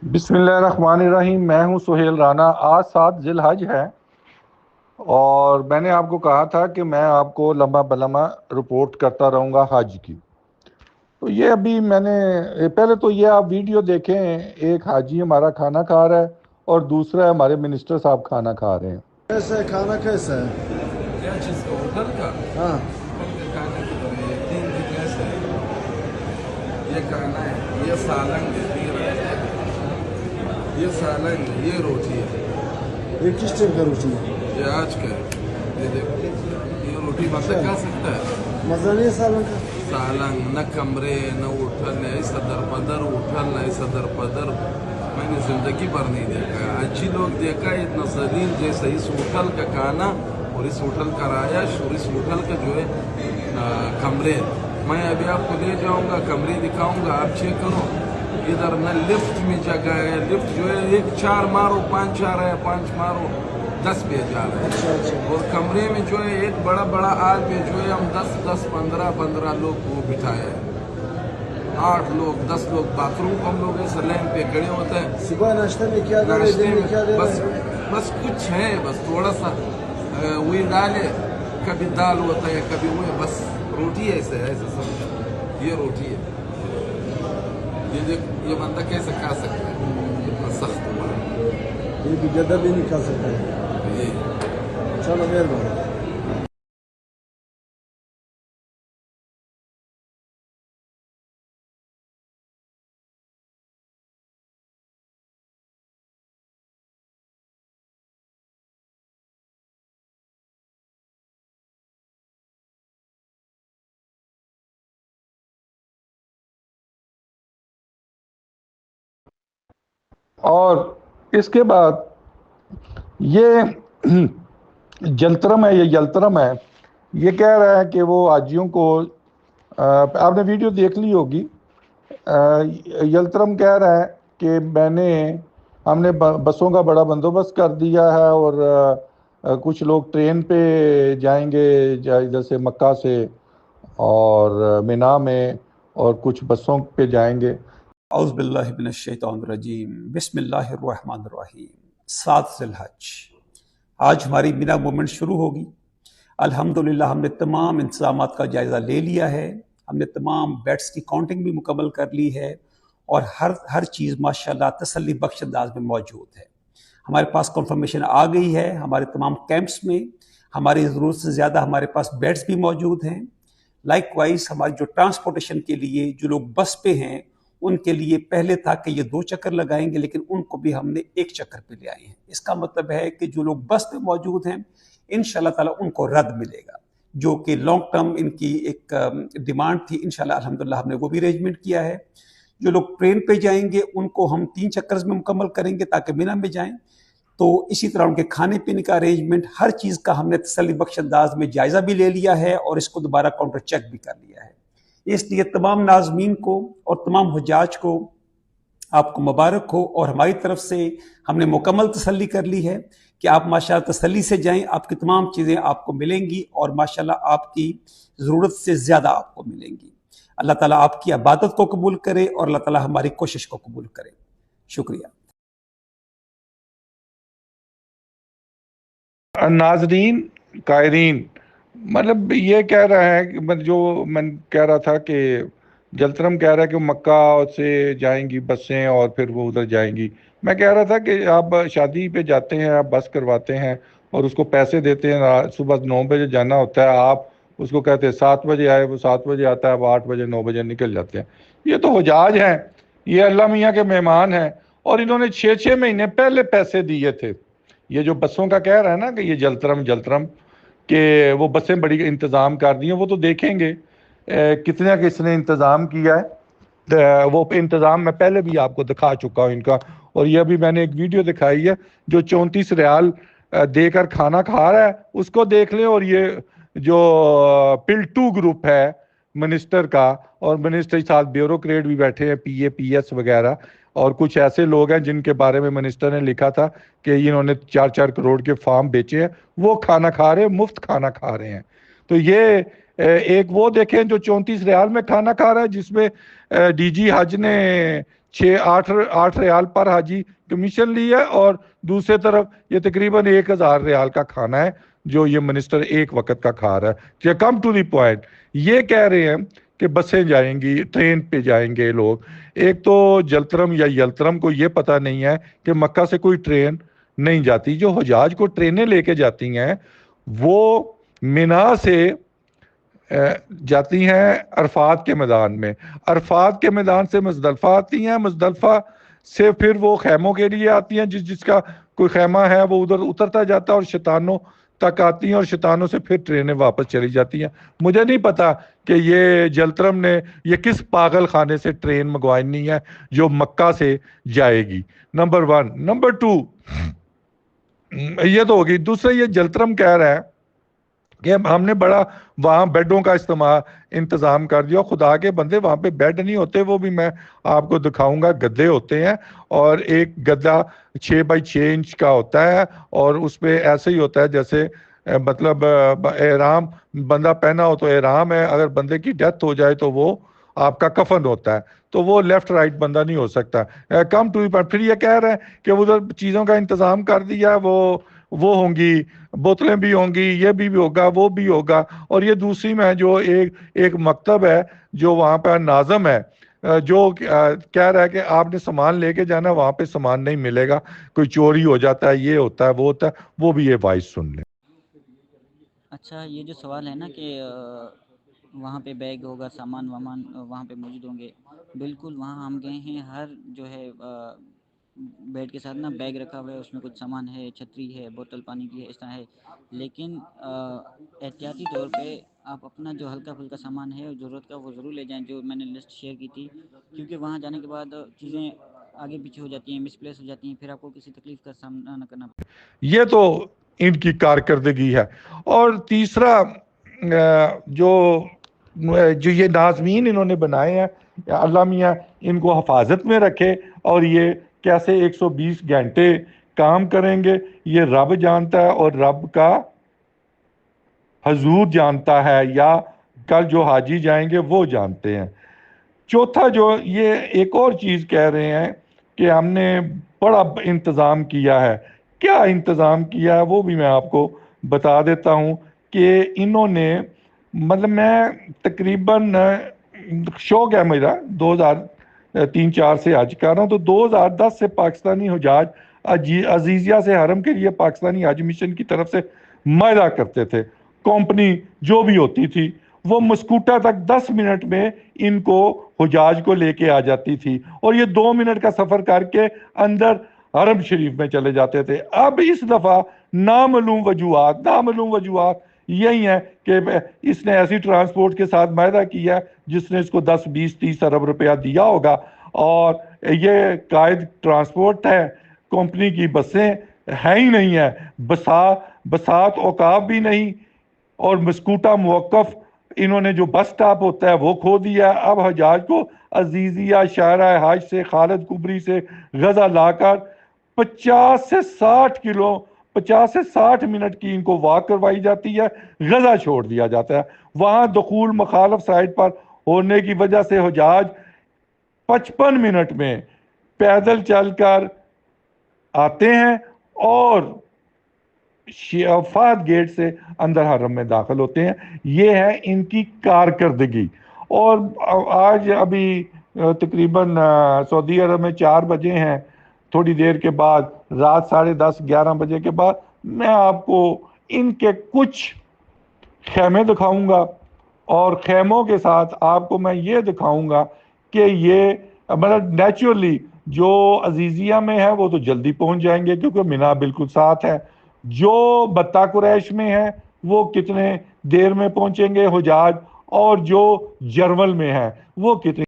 बिस्मिल्लाहिर्रहमानिर्रहीम। मैं हूं सुहेल राना। आज 7 ज़िलहज है और मैंने आपको कहा था कि मैं आपको लम्बा बलम्बा रिपोर्ट करता रहूंगा हज की। तो ये अभी पहले तो ये आप वीडियो देखें। एक हाजी हमारा खाना खा रहा है और दूसरा हमारे मिनिस्टर साहब खाना खा रहे हैं। कैसा है खाना, कैसा है? क्या चीज़ का होटल का? हाँ, होटल के खाने की तो ये 3 दिन ऐसे है। ये खाना है, ये सालन है, ये सालन है, ये रोटी है, ये किस टाइप का रोटी है? ये आज का है। ये देखो, ये रोटी बंदा खा सकता है। मज़ा नहीं है सालन का? सालन न कमरे न उठल, ऐसा दरपदर उठल, ऐसा दरपदर मैंने ज़िंदगी भर नहीं देखा है। अच्छी लोग देखा है इतना जलील जैसा इस होटल का खाना और इस होटल का रायश और इस होटल का जो है कमरे। मैं अभी आपको ले जाऊंगा, कमरे दिखाऊंगा, आप चेक करो। इधर न लिफ्ट में जगह है, लिफ्ट जो है एक 4 मारो 5 जा रहा है, 5 मारो 10 पे जा रहा है। अच्छा। और कमरे में जो है एक बड़ा बड़ा आल में जो है हम 10 15 लोग को बिठाए हैं। 8 लोग 10 लोग बाथरूम को हम लोग ऐसे लाइन पे खड़े होते हैं। सुबह नाश्ते में क्या दे रहे, नाश्ते दिन में क्या दे बस रहे? बस कुछ है, बस थोड़ा सा वही दाल है, कभी दाल होता है, कभी वो, बस रोटी है, ऐसे समझो ये रोटी है। ये देख, ये बंदा कैसे खा सकता है, इतना सख्त हुआ ये भी गदा भी नहीं खा सकता है। ये। चलो मेहरबानी। और इसके बाद ये जलतरम है, ये यलतरम है। ये कह रहा है कि वो हाजियों को आपने वीडियो देख ली होगी। यलतरम कह रहा है कि हमने बसों का बड़ा बंदोबस्त कर दिया है और कुछ लोग ट्रेन पे जाएंगे इधर से मक्का से और मिना में, और कुछ बसों पे जाएंगे। औज़ुबिल्लाहिमिनश्शैतानिर्रजीम बिस्मिल्लाहिर्रहमानिर्रहीम। 7 ज़िलहज आज हमारी मिना मूवमेंट शुरू होगी। अल्हम्दुलिल्लाह हमने तमाम इंतज़ामात का जायज़ा ले लिया है। हमने तमाम बेड्स की काउंटिंग भी मुकम्मल कर ली है और हर चीज़ माशाल्लाह तसल्ली बख्श अंदाज में मौजूद है। हमारे पास कंफर्मेशन आ गई है। हमारे तमाम कैंप्स में हमारी ज़रूरत से ज़्यादा हमारे पास बेड्स भी मौजूद हैं। लाइकवाइज हमारी जो ट्रांसपोर्टेशन के लिए जो लोग बस पे हैं उनके लिए पहले था कि ये 2 चक्कर लगाएंगे, लेकिन उनको भी हमने 1 चक्कर पे ले आए हैं। इसका मतलब है कि जो लोग बस पे मौजूद हैं इंशाल्लाह ताला उनको रद्द मिलेगा, जो कि लॉन्ग टर्म इनकी एक डिमांड थी। इंशाल्लाह अल्हम्दुलिल्लाह हमने वो भी अरेंजमेंट किया है। जो लोग ट्रेन पे जाएंगे उनको हम 3 चक्कर में मुकम्मल करेंगे ताकि मिना में जाएं। तो इसी तरह उनके खाने पीने का अरेंजमेंट, हर चीज़ का हमने तसल्ली बख्श अंदाज में जायज़ा भी ले लिया है और इसको दोबारा काउंटर चेक भी कर लिया है। इसलिए तमाम नाज़मीन को और तमाम हुज्जाज को आपको मुबारक हो, और हमारी तरफ से हमने मुकम्मल तसल्ली कर ली है कि आप माशाल्लाह तसल्ली से जाएं, आपकी तमाम चीज़ें आपको मिलेंगी और माशाल्लाह आपकी ज़रूरत से ज़्यादा आपको मिलेंगी। अल्लाह ताला आपकी इबादत को कबूल करे और अल्लाह ताला हमारी कोशिश को कबूल करे। शुक्रिया। नाजरीन, कायरीन, मतलब ये कह रहा है कि मैं कह रहा था कि जलतरम कह रहा है कि मक्का से जाएंगी बसें और फिर वो उधर जाएंगी। मैं कह रहा था कि आप शादी पे जाते हैं, आप बस करवाते हैं और उसको पैसे देते हैं। सुबह 9 बजे जाना होता है, आप उसको कहते हैं 7 बजे आए, वो 7 बजे आता है, वो 8 बजे 9 बजे निकल जाते हैं। ये तो हुजाज हैं, ये अल्लाह मियाँ के मेहमान हैं और इन्होंने 6-6 महीने पहले पैसे दिए थे। ये जो बसों का कह रहा है ना कि ये जलतरम जलतरम कि वो बसें बड़ी इंतज़ाम कर दी हैं, वो तो देखेंगे कितने किसने इंतज़ाम किया है। वो इंतज़ाम मैं पहले भी आपको दिखा चुका हूँ इनका। और ये अभी मैंने एक वीडियो दिखाई है, जो 34 रियाल देकर खाना खा रहा है उसको देख लें। और ये जो पिल्टू ग्रुप है मिनिस्टर का, और मिनिस्टर के साथ ब्यूरोक्रेट भी बैठे हैं, पीए पीएस वगैरह, और कुछ ऐसे लोग हैं जिनके बारे में मिनिस्टर ने लिखा था कि इन्होंने 4-4 करोड़ के फार्म बेचे हैं, वो खाना खा रहे हैं, मुफ्त खाना खा रहे हैं। तो ये एक वो देखें जो 34 रियाल में खाना खा रहा है, जिसमें डीजी हज ने 8 ریال پر حاجی کمیشن لی ہے، اور دوسرے طرف یہ تقریباً 1000 ریال کا کھانا ہے جو یہ منسٹر ایک وقت کا کھا رہا ہے۔ کم ٹو دی پوائنٹ، یہ کہہ رہے ہیں کہ بسیں جائیں گی، ٹرین پہ جائیں گے لوگ۔ ایک تو جلترم یا یلترم کو یہ پتہ نہیں ہے کہ مکہ سے کوئی ٹرین نہیں جاتی۔ جو حجاج کو ٹرینیں لے کے جاتی ہیں وہ منا سے جاتی ہیں عرفات کے میدان میں، عرفات کے میدان سے مزدلفہ آتی ہیں، مزدلفہ سے پھر وہ خیموں کے لیے آتی ہیں، جس کا کوئی خیمہ ہے وہ ادھر اترتا جاتا ہے اور شیطانوں تک آتی ہیں، اور شیطانوں سے پھر ٹرینیں واپس چلی جاتی ہیں۔ مجھے نہیں پتا کہ یہ جلترم نے یہ کس پاگل خانے سے ٹرین منگوانی ہے جو مکہ سے جائے گی، نمبر 1۔ نمبر 2، یہ تو ہوگی۔ دوسرا، یہ جلترم کہہ رہا ہے کہ ہم نے بڑا وہاں بیڈوں کا انتظام کر دیا۔ خدا کے بندے، وہاں پہ بیڈ نہیں ہوتے، وہ بھی میں آپ کو دکھاؤں گا، گدے ہوتے ہیں، اور ایک گدا 6x6 انچ کا ہوتا ہے، اور اس پہ ایسے ہی ہوتا ہے جیسے مطلب احرام بندہ پہنا ہو تو احرام ہے، اگر بندے کی ڈیتھ ہو جائے تو وہ آپ کا کفن ہوتا ہے، تو وہ لیفٹ رائٹ بندہ نہیں ہو سکتا۔ کم ٹو دی پوائنٹ، پھر یہ کہہ رہے ہیں کہ ادھر چیزوں کا انتظام کر دیا، وہ ہوں گی، بوتلیں بھی ہوں گی، یہ بھی ہوگا، وہ بھی ہوگا۔ اور یہ دوسری میں جو ایک مکتب ہے جو وہاں پہ ناظم ہے، جو کہہ رہا ہے کہ آپ نے سامان لے کے جانا، وہاں پہ سامان نہیں ملے گا، کوئی چوری ہو جاتا ہے، یہ ہوتا ہے، وہ ہوتا ہے۔ وہ بھی یہ وائس سن لیں۔ اچھا، یہ جو سوال ہے نا کہ وہاں پہ بیگ ہوگا، سامان وامان وہاں پہ موجود ہوں گے، بالکل وہاں ہم گئے ہیں، ہر جو ہے بیڈ کے ساتھ نا بیگ رکھا ہوا ہے، اس میں کچھ سامان ہے، چھتری ہے، بوتل پانی کی ہے، اس طرح ہے، لیکن احتیاطی طور پہ آپ اپنا جو ہلکا پھلکا سامان ہے ضرورت کا وہ ضرور لے جائیں، جو میں نے لسٹ شیئر کی تھی، کیونکہ وہاں جانے کے بعد چیزیں آگے پیچھے ہو جاتی ہیں، مس پلیس ہو جاتی ہیں، پھر آپ کو کسی تکلیف کا سامنا نہ کرنا پڑے۔ یہ تو ان کی کارکردگی ہے۔ اور تیسرا، جو یہ ناظمین انہوں نے بنائے ہیں، اللہ میاں ان کو حفاظت میں رکھے، اور یہ کیسے 120 گھنٹے کام کریں گے یہ رب جانتا ہے، اور رب کا حضور جانتا ہے، یا کل جو حاجی جائیں گے وہ جانتے ہیں۔ چوتھا، جو یہ ایک اور چیز کہہ رہے ہیں کہ ہم نے بڑا انتظام کیا ہے۔ کیا انتظام کیا ہے وہ بھی میں آپ کو بتا دیتا ہوں کہ انہوں نے، مطلب میں تقریباً شوق ہے میرا 2003-4 سے حج کر رہا ہوں، تو 2010 سے پاکستانی حجاج عزیزیہ سے حرم کے لیے پاکستانی حج مشن کی طرف سے معاہدہ کرتے تھے۔ کمپنی جو بھی ہوتی تھی وہ مسکوٹا تک 10 منٹ میں ان کو حجاج کو لے کے آ جاتی تھی، اور یہ 2 منٹ کا سفر کر کے اندر حرم شریف میں چلے جاتے تھے۔ اب اس دفعہ نامعلوم وجوہات یہی ہیں کہ اس نے ایسی ٹرانسپورٹ کے ساتھ معاہدہ کیا جس نے اس کو 10 20 30 ارب روپیہ دیا ہوگا، اور یہ قائد ٹرانسپورٹ ہے، کمپنی کی بسیں ہیں ہی نہیں ہیں، بسات اوقاف بھی نہیں، اور مسکوٹا موقف انہوں نے جو بس سٹاپ ہوتا ہے وہ کھو دیا۔ اب حجاج کو عزیزیہ شاہراہ حج سے خالد کبری سے غزہ لا کر 50 سے 60 منٹ کی ان کو واک کروائی جاتی ہے، غزہ چھوڑ دیا جاتا ہے۔ وہاں دخول مخالف سائٹ پر ہونے کی وجہ سے حجاج 55 منٹ میں پیدل چل کر آتے ہیں اور فہد گیٹ سے اندر حرم میں داخل ہوتے ہیں۔ یہ ہے ان کی کارکردگی۔ اور آج ابھی تقریباً سعودی عرب میں 4 بجے ہیں، تھوڑی دیر کے بعد رات 10:30 11 بجے کے بعد میں آپ کو ان کے کچھ خیمے دکھاؤں گا، اور خیموں کے ساتھ آپ کو میں یہ دکھاؤں گا کہ یہ مطلب نیچرلی جو عزیزیہ میں ہے وہ تو جلدی پہنچ جائیں گے کیونکہ مینا بالکل ساتھ ہے، جو بطہ قریش میں ہے وہ کتنے دیر میں پہنچیں گے حجاج، اور جو جرول میں ہے وہ کتنے